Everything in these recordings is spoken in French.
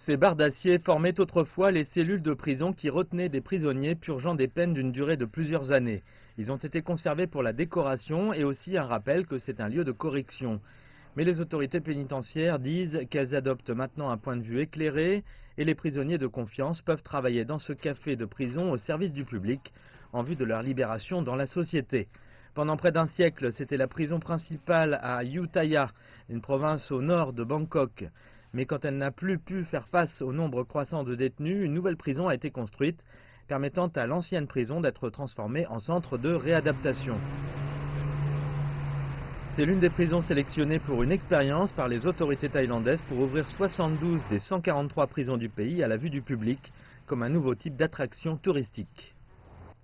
Ces barres d'acier formaient autrefois les cellules de prison qui retenaient des prisonniers purgeant des peines d'une durée de plusieurs années. Ils ont été conservés pour la décoration et aussi un rappel que c'est un lieu de correction. Mais les autorités pénitentiaires disent qu'elles adoptent maintenant un point de vue éclairé et les prisonniers de confiance peuvent travailler dans ce café de prison au service du public en vue de leur libération dans la société. Pendant près d'un siècle, c'était la prison principale à Ayutthaya, une province au nord de Bangkok. Mais quand elle n'a plus pu faire face au nombre croissant de détenus, une nouvelle prison a été construite, permettant à l'ancienne prison d'être transformée en centre de réadaptation. C'est l'une des prisons sélectionnées pour une expérience par les autorités thaïlandaises pour ouvrir 72 des 143 prisons du pays à la vue du public, comme un nouveau type d'attraction touristique.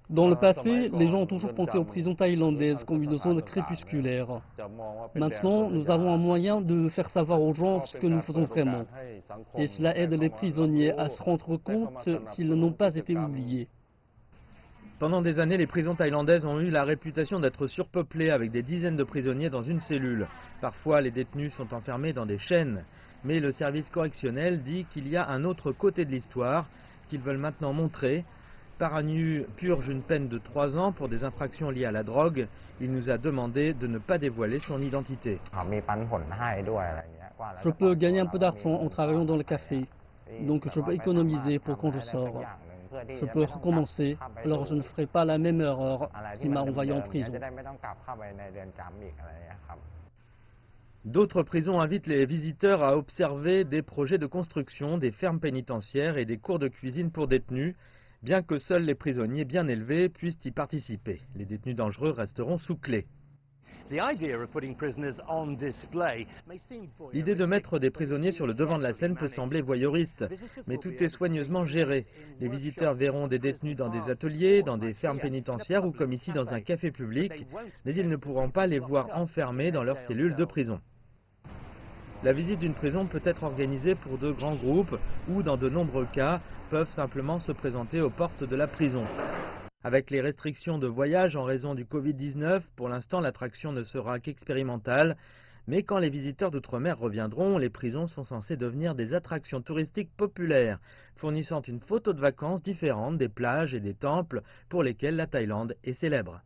Dans le passé, les gens ont toujours pensé aux prisons thaïlandaises comme une zone crépusculaire. Maintenant, nous avons un moyen de faire savoir aux gens ce que nous faisons vraiment. Et cela aide les prisonniers à se rendre compte qu'ils n'ont pas été oubliés. Pendant des années, les prisons thaïlandaises ont eu la réputation d'être surpeuplées avec des dizaines de prisonniers dans une cellule. Parfois, les détenus sont enfermés dans des chaînes. Mais le service correctionnel dit qu'il y a un autre côté de l'histoire qu'ils veulent maintenant montrer. Paranyu purge une peine de 3 ans pour des infractions liées à la drogue. Il nous a demandé de ne pas dévoiler son identité. Je peux gagner un peu d'argent en travaillant dans le café. Donc je peux économiser pour quand je sors. Je peux recommencer, alors je ne ferai pas la même erreur qui m'a envoyé en prison. D'autres prisons invitent les visiteurs à observer des projets de construction, des fermes pénitentiaires et des cours de cuisine pour détenus, bien que seuls les prisonniers bien élevés puissent y participer. Les détenus dangereux resteront sous clé. L'idée de mettre des prisonniers sur le devant de la scène peut sembler voyeuriste, mais tout est soigneusement géré. Les visiteurs verront des détenus dans des ateliers, dans des fermes pénitentiaires ou comme ici dans un café public, mais ils ne pourront pas les voir enfermés dans leurs cellules de prison. La visite d'une prison peut être organisée pour de grands groupes ou, dans de nombreux cas, peuvent simplement se présenter aux portes de la prison. Avec les restrictions de voyage en raison du Covid-19, pour l'instant l'attraction ne sera qu'expérimentale, mais quand les visiteurs d'outre-mer reviendront, les prisons sont censées devenir des attractions touristiques populaires, fournissant une photo de vacances différente des plages et des temples pour lesquels la Thaïlande est célèbre.